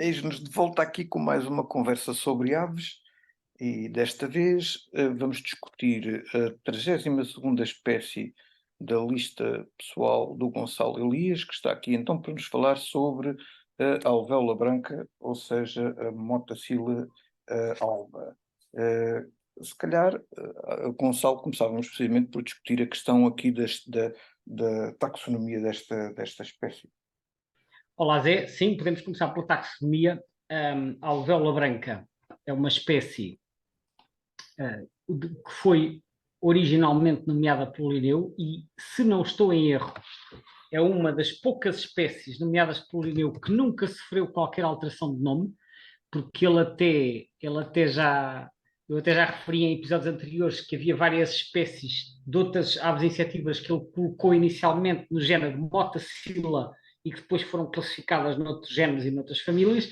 Eis-nos de volta aqui com mais uma conversa sobre aves e desta vez vamos discutir a 32ª espécie da lista pessoal do Gonçalo Elias, que está aqui então para nos falar sobre a alvéola branca, ou seja, a Motacilla alba. Se calhar, Gonçalo, começávamos precisamente por discutir a questão aqui da taxonomia desta espécie. Olá Zé, sim, podemos começar pela taxonomia. A alvéola branca é uma espécie que foi originalmente nomeada pelo Linneu e, se não estou em erro, é uma das poucas espécies nomeadas pelo Linneu que nunca sofreu qualquer alteração de nome, porque eu até já referi em episódios anteriores que havia várias espécies de outras aves insetívoras que ele colocou inicialmente no género Motacilla e que depois foram classificadas noutros géneros e noutras famílias,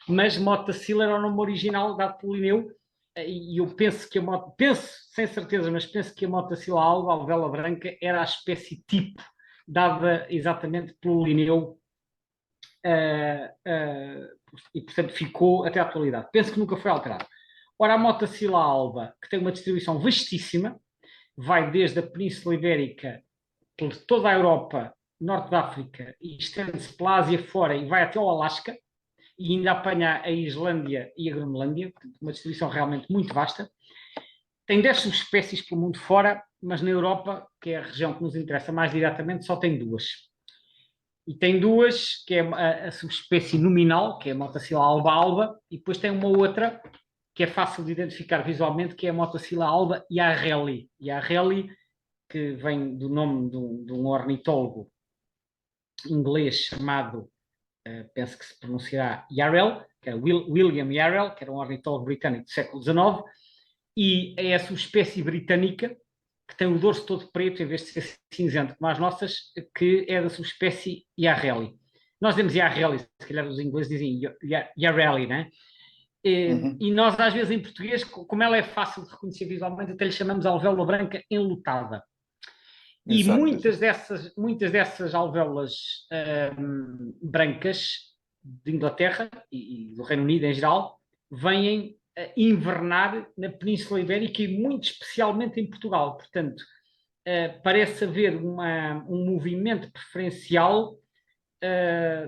mas Motacilla era o nome original dado pelo Linneu, e eu penso sem certeza, mas penso que a Motacilla alba, a alvéola branca, era a espécie tipo dada exatamente pelo Linneu, e portanto ficou até à atualidade. Penso que nunca foi alterado. Ora, a Motacilla alba, que tem uma distribuição vastíssima, vai desde a Península Ibérica, por toda a Europa, Norte da África, e estende-se pela Ásia fora e vai até ao Alasca, e ainda apanha a Islândia e a Groenlândia, uma distribuição realmente muito vasta. Tem 10 subespécies pelo mundo fora, mas na Europa, que é a região que nos interessa mais diretamente, só tem duas. E tem duas, que é a subespécie nominal, que é a Motacilla alba alba, e depois tem uma outra, que é fácil de identificar visualmente, que é a Motacilla alba yarrelli. Yarrelli, que vem do nome de um ornitólogo inglês chamado, penso que se pronunciará Yarrell, que era William Yarrell, que era um ornitólogo britânico do século XIX, e é a subespécie britânica, que tem o dorso todo preto, em vez de ser cinzento como as nossas, que é da subespécie Yarrelli. Nós dizemos Yarrelli, se calhar os ingleses dizem Yarrelli, né? E nós, às vezes, em português, como ela é fácil de reconhecer visualmente, até lhe chamamos alvéola branca enlutada. E muitas dessas alvéolas brancas de Inglaterra e do Reino Unido em geral vêm invernar na Península Ibérica e muito especialmente em Portugal. Portanto, parece haver um movimento preferencial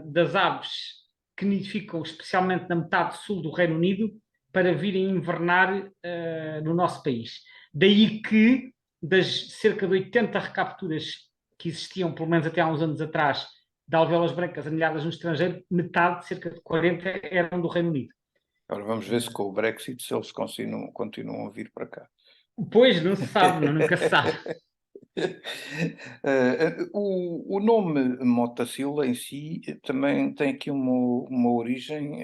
das aves que nidificam especialmente na metade sul do Reino Unido para virem invernar no nosso país. Daí que das cerca de 80 recapturas que existiam, pelo menos até há uns anos atrás, de alvéolas brancas anilhadas no estrangeiro, metade, cerca de 40, eram do Reino Unido. Agora vamos ver se com o Brexit se eles continuam a vir para cá. Pois, não se sabe, nunca se sabe. O nome Motacilla em si também tem aqui uma origem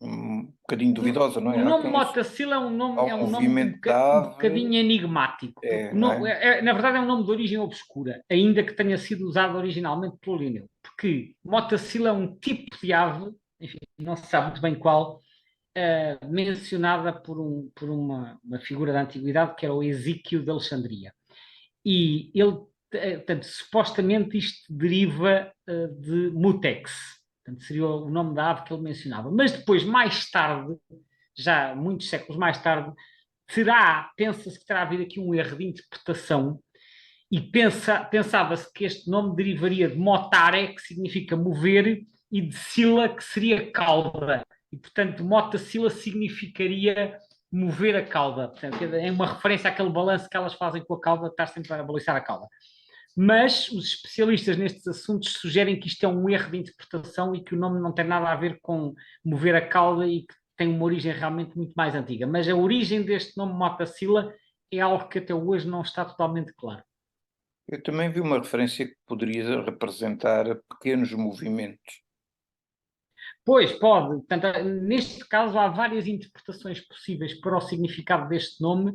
um bocadinho duvidosa, não é? O nome Motacilla é um nome um bocadinho enigmático. Não é? Na verdade é um nome de origem obscura, ainda que tenha sido usado originalmente pelo Linneu. Porque Motacilla é um tipo de ave, enfim, não se sabe muito bem qual, mencionada por uma figura da antiguidade que era o Exíquio de Alexandria. E ele, portanto, supostamente isto deriva de Mutex, portanto, seria o nome da ave que ele mencionava. Mas depois, mais tarde, já muitos séculos mais tarde, pensa-se que terá havido aqui um erro de interpretação e pensava-se que este nome derivaria de motare, que significa mover, e de sila, que seria cauda. E, portanto, motacilla significaria mover a cauda. Portanto, é uma referência àquele balanço que elas fazem com a cauda, estar sempre a balançar a cauda. Mas os especialistas nestes assuntos sugerem que isto é um erro de interpretação e que o nome não tem nada a ver com mover a cauda e que tem uma origem realmente muito mais antiga. Mas a origem deste nome Motacilla é algo que até hoje não está totalmente claro. Eu também vi uma referência que poderia representar pequenos movimentos. Pois, pode. Portanto, neste caso há várias interpretações possíveis para o significado deste nome,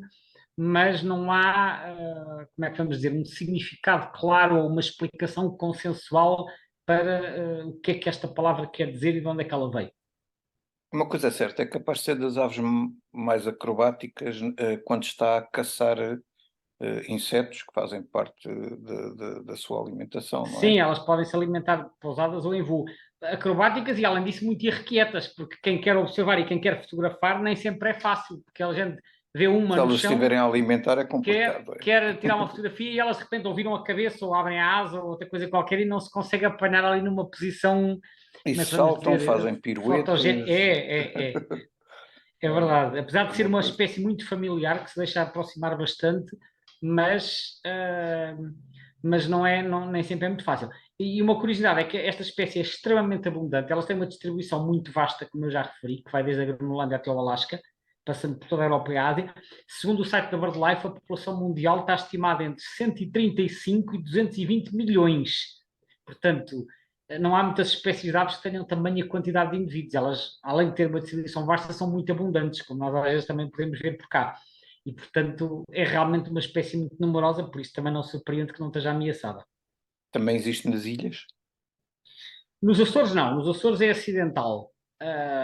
mas não há, como é que vamos dizer, um significado claro ou uma explicação consensual para o que é que esta palavra quer dizer e de onde é que ela veio. Uma coisa é certa, é capaz de ser das aves mais acrobáticas quando está a caçar insetos que fazem parte da sua alimentação, não é? Sim, elas podem se alimentar pousadas ou em voo. acrobáticas e, além disso, muito irrequietas, porque quem quer observar e quem quer fotografar nem sempre é fácil, porque a gente vê uma Se no elas chão, estiverem a alimentar é complicado. quer tirar uma fotografia e elas de repente ou viram a cabeça ou abrem a asa ou outra coisa qualquer e não se consegue apanhar ali numa posição, E como é que vamos saltam, dizer, fazem piruetas. fotogénica. É verdade. Apesar de É ser uma uma coisa. espécie muito familiar, que se deixa aproximar bastante, mas, mas não é, nem sempre é muito fácil. E uma curiosidade é que esta espécie é extremamente abundante. Elas têm uma distribuição muito vasta, como eu já referi, que vai desde a Groenlândia até o Alasca, passando por toda a Europa e a Ásia. Segundo o site da BirdLife, a população mundial está estimada entre 135 e 220 milhões. Portanto, não há muitas espécies de aves que tenham tamanha quantidade de indivíduos. Elas, além de ter uma distribuição vasta, são muito abundantes, como nós às vezes também podemos ver por cá. E, portanto, é realmente uma espécie muito numerosa, por isso também não surpreende que não esteja ameaçada. Também existe nas ilhas. Nos Açores, não. Nos Açores é acidental.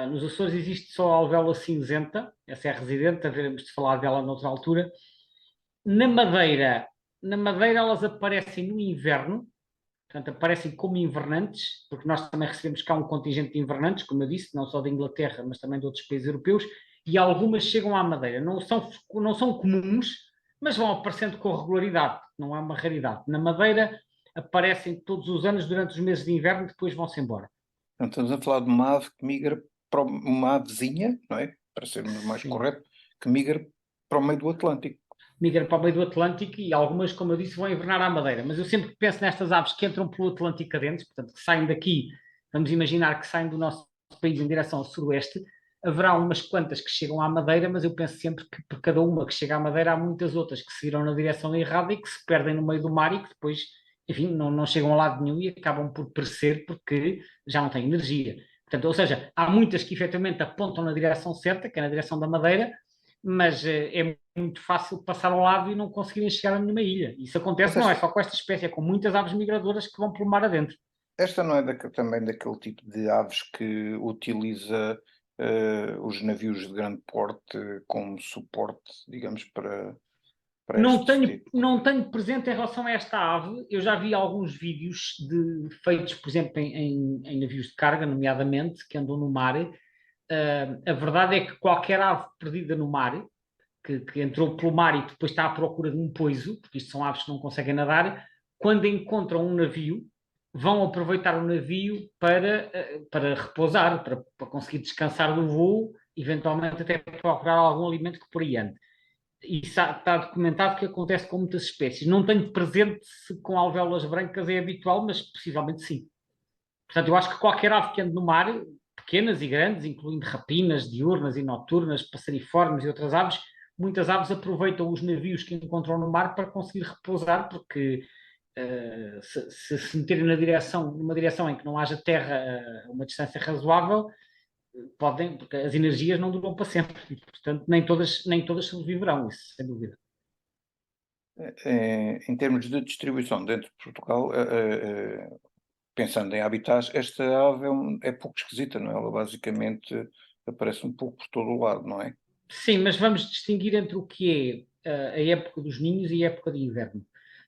Nos Açores existe só a alvéola cinzenta, essa é residente, haveremos de falar dela noutra altura. Na Madeira, na Madeira elas aparecem no inverno, portanto, aparecem como invernantes, porque nós também recebemos cá um contingente de invernantes, como eu disse, não só da Inglaterra, mas também de outros países europeus, e algumas chegam à Madeira. Não são comuns, mas vão aparecendo com regularidade, não é uma raridade. Na Madeira aparecem todos os anos durante os meses de inverno, depois vão-se embora. Então, estamos a falar de uma ave que migra para uma avezinha, não é? Para sermos mais Sim. correto, que migra para o meio do Atlântico. Migram para o meio do Atlântico e algumas, como eu disse, vão invernar à Madeira. Mas eu sempre penso nestas aves que entram pelo Atlântico adentro, portanto, que saem daqui, vamos imaginar que saem do nosso país em direção ao sudoeste, haverá umas quantas que chegam à Madeira, mas eu penso sempre que por cada uma que chega à Madeira há muitas outras que seguiram na direção errada e que se perdem no meio do mar e que depois, enfim, não chegam a lado nenhum e acabam por perecer porque já não têm energia. Portanto, ou seja, há muitas que efetivamente apontam na direção certa, que é na direção da Madeira, mas é muito fácil passar ao lado e não conseguirem chegar a nenhuma ilha. Isso Mas acontece não é só com esta espécie, é com muitas aves migradoras que vão pelo mar adentro. esta não é também daquele tipo de aves que utiliza os navios de grande porte como suporte, digamos, para Não este tenho, tipo. não tenho presente em relação a esta ave. Eu já vi alguns vídeos feitos, por exemplo, em navios de carga, nomeadamente, que andam no mar. A verdade é que qualquer ave perdida no mar, que entrou pelo mar e depois está à procura de um poiso, porque isto são aves que não conseguem nadar, quando encontram um navio, vão aproveitar o navio para repousar, para conseguir descansar do voo, eventualmente até procurar algum alimento que por aí ande. Isso está documentado que acontece com muitas espécies. Não tenho presente se com alvéolas brancas é habitual, mas possivelmente sim. Portanto, eu acho que qualquer ave que ande no mar, pequenas e grandes, incluindo rapinas, diurnas e noturnas, passariformes e outras aves, muitas aves aproveitam os navios que encontram no mar para conseguir repousar, porque se meterem numa direção em que não haja terra a uma distância razoável, podem, porque as energias não duram para sempre. E, portanto, nem todas sobreviverão, isso, sem dúvida. Em termos de distribuição dentro de Portugal, pensando em habitats, esta ave é pouco esquisita, não é? Ela basicamente aparece um pouco por todo o lado, não é? Sim, mas vamos distinguir entre o que é a época dos ninhos e a época de inverno.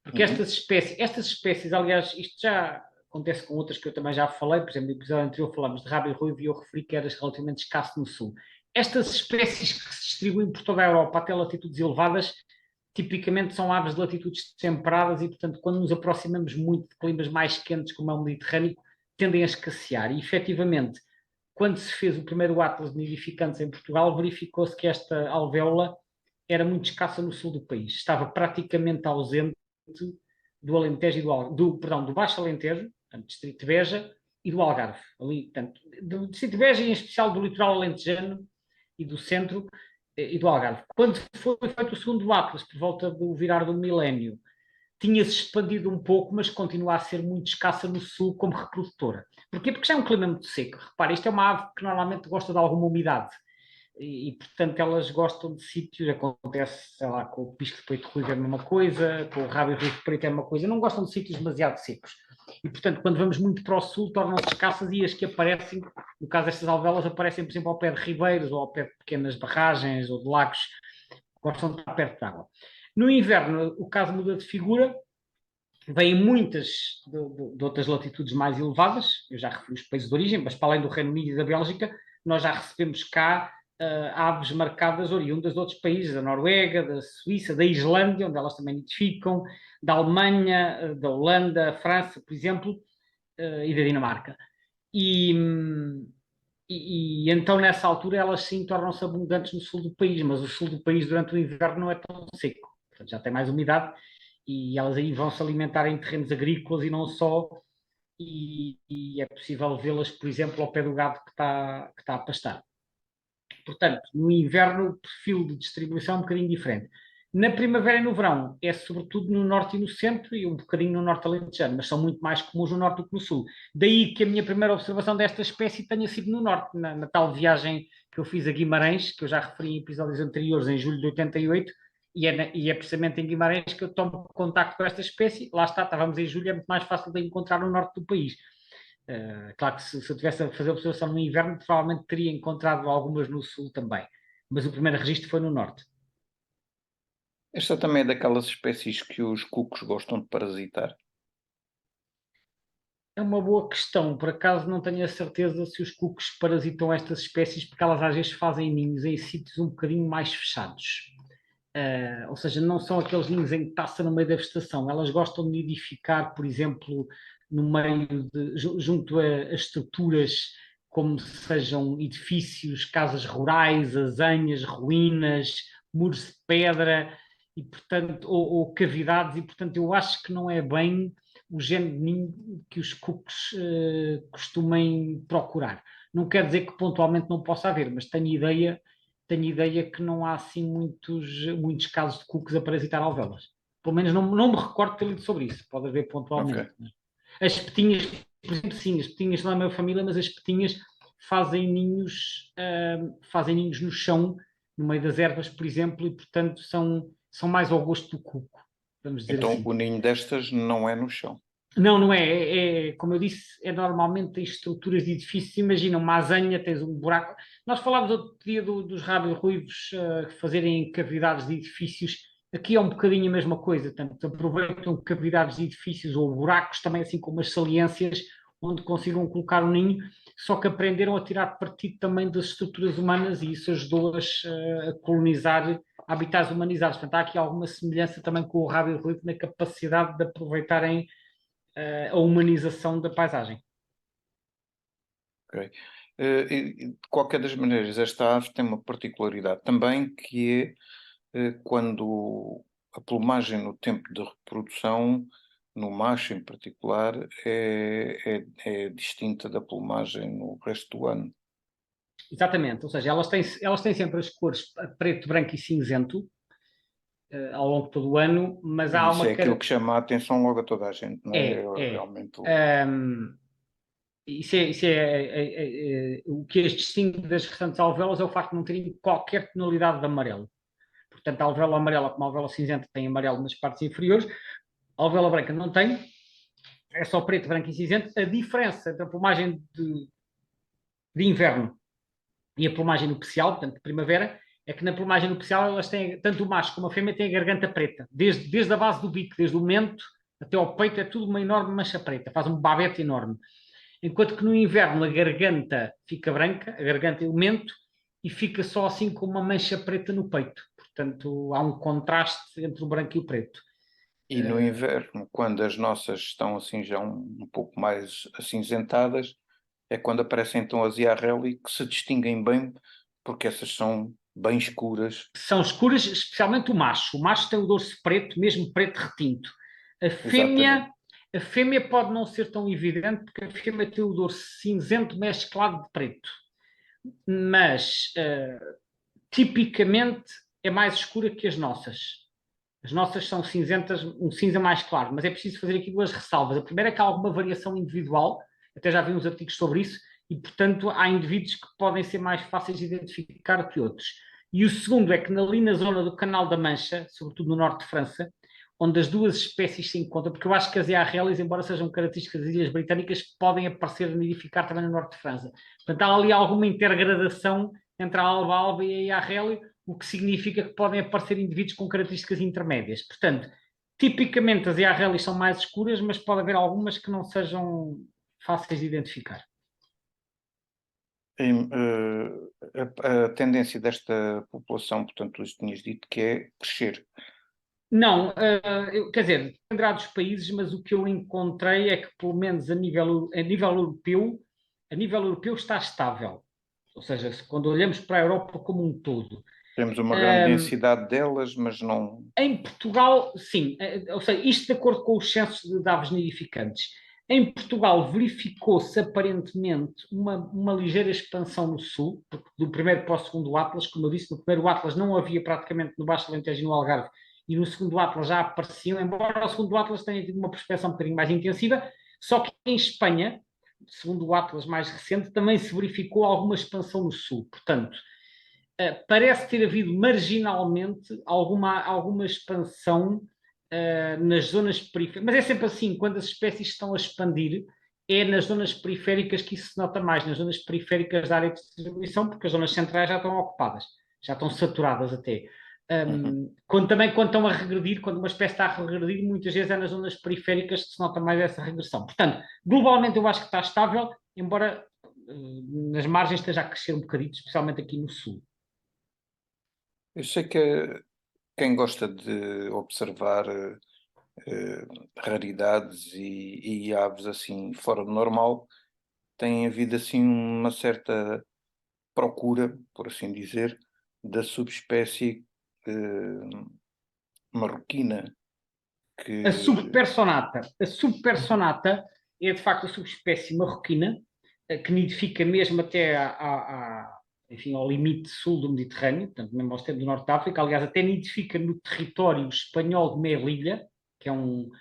Porque Uhum. estas espécies, aliás, isto já acontece com outras que eu também já falei, por exemplo, no episódio anterior falamos de rábio ruivo e eu referi que era relativamente escasso no sul. Estas espécies que se distribuem por toda a Europa até latitudes elevadas, tipicamente são aves de latitudes temperadas e, portanto, quando nos aproximamos muito de climas mais quentes, como é o Mediterrâneo, tendem a escassear. E, efetivamente, quando se fez o primeiro atlas de nidificantes em Portugal, verificou-se que esta alvéola era muito escassa no sul do país. Estava praticamente ausente do Alentejo e do Baixo Alentejo, portanto, Distrito de Beja, e do Algarve. Ali, portanto, do Distrito de Beja e em especial do litoral alentejano e do centro e do Algarve. Quando foi feito o segundo atlas, por volta do virar do milénio, tinha-se expandido um pouco, mas continua a ser muito escassa no sul como reprodutora. Porquê? Porque já é um clima muito seco. Repare, isto é uma ave que normalmente gosta de alguma umidade. Portanto, elas gostam de sítios, acontece, sei lá, com o pisco de peito ruivo é a mesma coisa, com o rábio ruivo preto é a mesma coisa, não gostam de sítios demasiado secos. E, portanto, quando vamos muito para o sul, tornam-se escassas e as que aparecem, no caso destas alvéolas, aparecem, por exemplo, ao pé de ribeiros ou ao pé de pequenas barragens ou de lagos, gostam de estar perto de água. No inverno, o caso muda de figura, vêm muitas de outras latitudes mais elevadas, eu já referi os países de origem, mas para além do Reino Unido e da Bélgica, nós já recebemos cá aves marcadas oriundas de outros países, da Noruega, da Suíça, da Islândia, onde elas também nidificam, da Alemanha, da Holanda, França, por exemplo, e da Dinamarca. E, então, nessa altura, elas sim tornam-se abundantes no sul do país, mas o sul do país durante o inverno não é tão seco, portanto já tem mais umidade e elas aí vão se alimentar em terrenos agrícolas e não só, e é possível vê-las, por exemplo, ao pé do gado que está a pastar. Portanto, no inverno o perfil de distribuição é um bocadinho diferente. Na primavera e no verão é sobretudo no norte e no centro e um bocadinho no norte alentejano, mas são muito mais comuns no norte do que no sul. Daí que a minha primeira observação desta espécie tenha sido no norte, na tal viagem que eu fiz a Guimarães, que eu já referi em episódios anteriores, em julho de 88, e é precisamente em Guimarães que eu tomo contacto com esta espécie. Lá está, estávamos em julho, é muito mais fácil de encontrar no norte do país. Claro que se eu tivesse a fazer observação no inverno, provavelmente teria encontrado algumas no sul também. Mas o primeiro registro foi no norte. Esta também é daquelas espécies que os cucos gostam de parasitar. É uma boa questão. Por acaso não tenho a certeza se os cucos parasitam estas espécies, porque elas às vezes fazem ninhos em sítios um bocadinho mais fechados. Ou seja, não são aqueles ninhos em taça no meio da vegetação. Elas gostam de nidificar, por exemplo, no meio de, junto a estruturas como sejam edifícios, casas rurais, azanhas, ruínas, muros de pedra e portanto ou cavidades, e portanto eu acho que não é bem o género de ninho que os cucos costumem procurar. Não quer dizer que pontualmente não possa haver, mas tenho ideia que não há assim muitos casos de cucos a parasitar alvéolas. Pelo menos não me recordo de ter lido sobre isso. Pode haver pontualmente. Ok. As petinhas, por exemplo, sim, as petinhas são da minha família, mas as petinhas fazem ninhos no chão, no meio das ervas, por exemplo, e portanto são mais ao gosto do cuco, vamos dizer Então assim. o ninho destas não é no chão. Não, não é. Como eu disse, é normalmente em estruturas de edifícios. Imagina uma azanha, tens um buraco. Nós falámos outro dia dos rábios ruivos fazerem cavidades de edifícios. Aqui é um bocadinho a mesma coisa. Tanto aproveitam cavidades de edifícios ou buracos, também assim como as saliências, onde consigam colocar um ninho, só que aprenderam a tirar partido também das estruturas humanas e isso ajudou-as a colonizar habitats humanizados. Portanto, há aqui alguma semelhança também com o rábio ruivo na capacidade de aproveitarem a humanização da paisagem. Ok. De qualquer das maneiras, esta ave tem uma particularidade também, que é quando a plumagem no tempo de reprodução, no macho em particular, é distinta da plumagem no resto do ano. Exatamente, ou seja, elas têm sempre as cores preto, branco e cinzento ao longo de todo o ano, mas há E isso uma. é aquilo que chama a atenção logo a toda a gente, não é? É, é. Realmente. Um, o que as distingue das restantes alvéolas é o facto de não terem qualquer tonalidade de amarelo. Portanto, a alvéola amarela, como a alvéola cinzenta, tem amarelo nas partes inferiores, a alvéola branca não tem, é só preto, branco e cinzento. A diferença entre a plumagem de inverno e a plumagem nupcial, portanto, de primavera, é que na plumagem nupcial elas têm, tanto o macho como a fêmea têm a garganta preta, desde a base do bico, desde o mento até ao peito, é tudo uma enorme mancha preta, faz um babete enorme. Enquanto que no inverno a garganta fica branca, a garganta e o mento, e fica só assim com uma mancha preta no peito. Portanto, há um contraste entre o branco e o preto. E no inverno, quando as nossas estão assim já um pouco mais acinzentadas, é quando aparecem então as IRL que se distinguem bem, porque essas são bem escuras. São escuras, especialmente o macho. O macho tem o dorso preto, mesmo preto retinto. A Exatamente. fêmea, a fêmea pode não ser tão evidente, porque a fêmea tem o dorso cinzento mesclado de preto. Mas, tipicamente, é mais escura que as nossas. As nossas são cinzentas, um cinza mais claro, mas é preciso fazer aqui duas ressalvas. A primeira é que há alguma variação individual, até já vi uns artigos sobre isso, e portanto há indivíduos que podem ser mais fáceis de identificar que outros. E o segundo é que ali na zona do Canal da Mancha, sobretudo no norte de França, onde as duas espécies se encontram, porque eu acho que as EARLs, embora sejam características das Ilhas Britânicas, podem aparecer a nidificar também no norte de França. Portanto, há ali alguma intergradação entre a alba-alba e a EARL, o que significa que podem aparecer indivíduos com características intermédias. Portanto, Tipicamente as IRLs são mais escuras, mas pode haver algumas que não sejam fáceis de identificar. A tendência desta população, portanto, tu tinhas dito que é crescer. Não, quer dizer, dependerá dos países, mas o que eu encontrei é que, pelo menos a nível europeu está estável. Ou seja, quando olhamos para a Europa como um todo. Temos uma grande densidade delas, mas não... Em Portugal, sim. Ou seja, isto de acordo com os censos de aves nidificantes. Em Portugal verificou-se aparentemente uma ligeira expansão no sul, porque do primeiro para o segundo Atlas, como eu disse, no primeiro Atlas não havia praticamente no Baixo Alentejo e no Algarve, e no segundo Atlas já apareciam, embora o segundo Atlas tenha tido uma prospeção um bocadinho mais intensiva, só que em Espanha, segundo o Atlas mais recente, também se verificou alguma expansão no sul. Portanto, parece ter havido marginalmente alguma expansão nas zonas periféricas, mas é sempre assim, quando as espécies estão a expandir, é nas zonas periféricas que isso se nota mais, nas zonas periféricas da área de distribuição, porque as zonas centrais já estão ocupadas, já estão saturadas até. Quando estão a regredir, quando uma espécie está a regredir, muitas vezes é nas zonas periféricas que se nota mais essa regressão. Portanto, globalmente eu acho que está estável, embora nas margens esteja a crescer um bocadinho, especialmente aqui no sul. Eu sei que quem gosta de observar raridades e aves assim fora do normal, tem havido assim uma certa procura, por assim dizer, da subespécie marroquina. A subpersonata é de facto a subespécie marroquina, que nidifica mesmo até enfim, ao limite sul do Mediterrâneo, portanto, mesmo ao extremo do Norte de África. Aliás, até nidifica no território espanhol de Melilla, que é um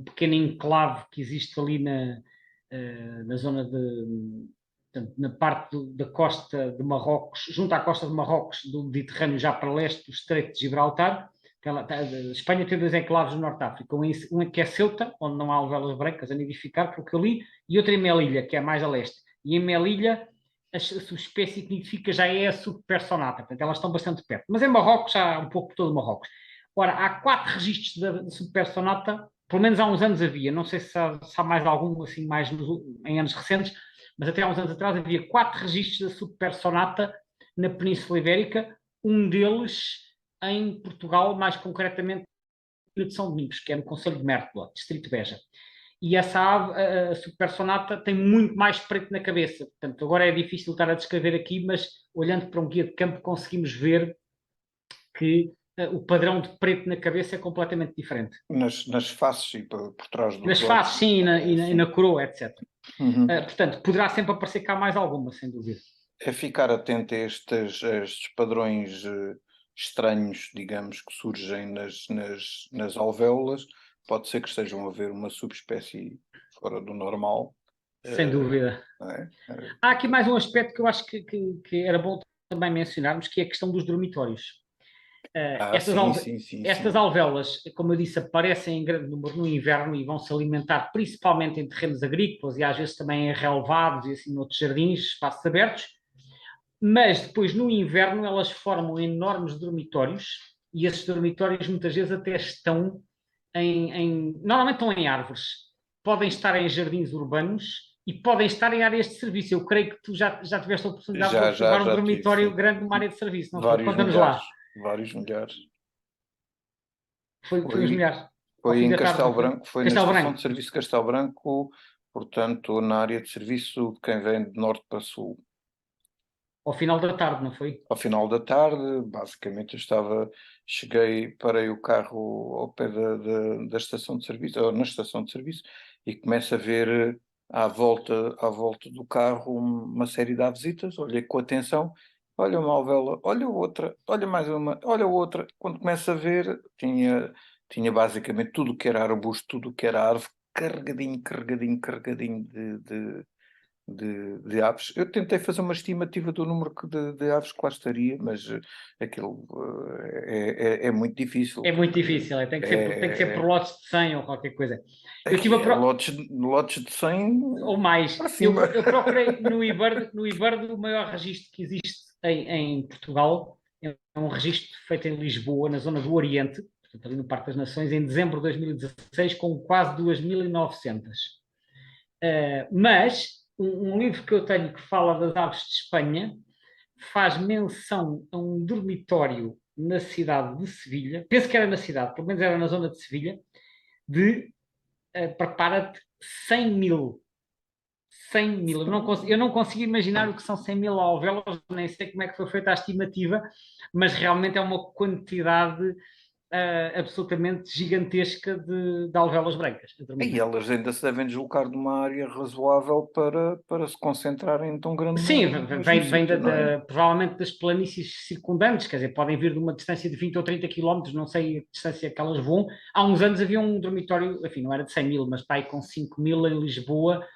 pequeno enclave que existe ali na zona portanto, na parte da costa de Marrocos, junto à costa de Marrocos do Mediterrâneo, já para leste do Estreito de Gibraltar. A Espanha tem dois enclaves no Norte de África, um que é Ceuta, onde não há alvelas brancas a nidificar, pelo que eu li, e outro em Melilla, que é mais a leste. E em Melilla, a subespécie que nidifica já é a subpersonata, portanto elas estão bastante perto. Mas em Marrocos, há um pouco por todo Marrocos. Ora, há 4 registros da subpersonata, pelo menos há uns anos havia, não sei se há mais algum, assim, mais em anos recentes, mas até há uns anos atrás havia 4 registros da subpersonata na Península Ibérica, um deles em Portugal, mais concretamente de São Domingos, que é no Concelho de Mértola, Distrito de Beja. E essa ave, a subpersonata, tem muito mais preto na cabeça. Portanto, agora é difícil estar a descrever aqui, mas olhando para um guia de campo conseguimos ver que o padrão de preto na cabeça é completamente diferente. Nas faces e por trás dos Nas olhos. faces, sim, e na coroa, etc. Uhum. Portanto, poderá sempre aparecer cá mais alguma, sem dúvida. É ficar atento a estes padrões estranhos, digamos, que surgem nas alvéolas. Pode ser que estejam a ver uma subespécie fora do normal. Sem dúvida. É? Há aqui mais um aspecto que eu acho que era bom também mencionarmos, que é a questão dos dormitórios. Estas alvéolas, como eu disse, aparecem em grande número no inverno e vão se alimentar principalmente em terrenos agrícolas e às vezes também em relevados e assim noutros jardins, espaços abertos. Mas depois no inverno elas formam enormes dormitórios e esses dormitórios muitas vezes até estão normalmente estão em árvores, podem estar em jardins urbanos e podem estar em áreas de serviço. Eu creio que tu já tiveste a oportunidade de observar um dormitório grande numa área de serviço, não foi? Conta-nos lá. Vários milhares. Foi uns milhares. Foi em Castelo Branco, foi na estação de serviço de Castelo Branco, portanto, na área de serviço de quem vem de norte para sul. Ao final da tarde, não foi? Ao final da tarde, basicamente parei o carro ao pé da estação de serviço, ou na estação de serviço, e começo a ver à volta do carro uma série de avesitas. Olhei com atenção, olha uma alvéola, olha outra, olha mais uma, olha outra. Quando começo a ver, tinha basicamente tudo o que era arbusto, tudo o que era árvore, carregadinho de aves. Eu tentei fazer uma estimativa do número de aves que lá estaria, mas aquilo é muito difícil. É muito difícil, tem que ser por lotes de 100 ou qualquer coisa. Eu tive lotes de 100 ou mais. Eu procurei no IBIRD, o maior registro que existe em Portugal é um registro feito em Lisboa, na zona do Oriente, portanto, ali no Parque das Nações, em dezembro de 2016, com quase 2.900. Mas um livro que eu tenho que fala das aves de Espanha faz menção a um dormitório na cidade de Sevilha, penso que era na cidade, pelo menos era na zona de Sevilha, de, prepara-te, 100 mil. 100 mil. Eu não consigo imaginar o que são 100 mil alvéolas, nem sei como é que foi feita a estimativa, mas realmente é uma quantidade absolutamente gigantesca de alvéolas brancas. E elas ainda se devem deslocar de uma área razoável para se concentrarem em tão grande Sim, número no mesmo vem sítio, não é? provavelmente das planícies circundantes, quer dizer, podem vir de uma distância de 20 ou 30 quilómetros, não sei a distância que elas voam. Há uns anos havia um dormitório, enfim, não era de 100 mil, mas está aí com 5 mil em Lisboa,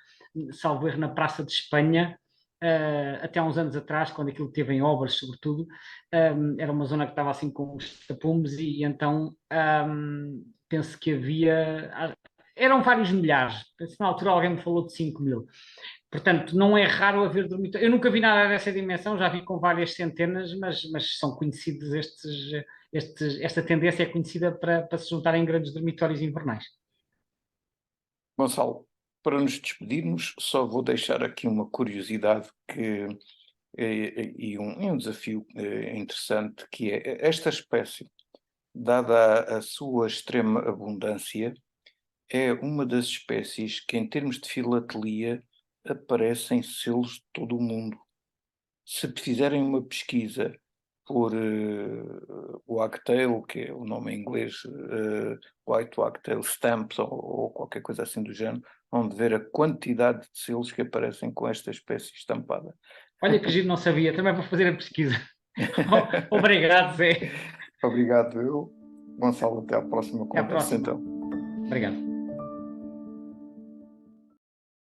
salvo erro na Praça de Espanha, até há uns anos atrás, quando aquilo teve em obras, sobretudo, era uma zona que estava assim com os tapumes e então penso que havia... Eram vários milhares, penso que na altura alguém me falou de 5 mil. Portanto, não é raro haver dormitórios. Eu nunca vi nada dessa dimensão, já vi com várias centenas, mas são conhecidos esta tendência é conhecida para se juntarem grandes dormitórios invernais. Gonçalo, para nos despedirmos, só vou deixar aqui uma curiosidade e um desafio interessante, que é esta espécie, dada a sua extrema abundância, é uma das espécies que, em termos de filatelia, aparecem selos de todo o mundo. Se fizerem uma pesquisa por wagtail, que é o nome em inglês, white wagtail stamps ou qualquer coisa assim do género, vão ver a quantidade de selos que aparecem com esta espécie estampada. Olha que giro, não sabia, também vou fazer a pesquisa. Obrigado, Zé. Obrigado, eu. Gonçalo, até à próxima Até à conversa, próxima. então. Obrigado.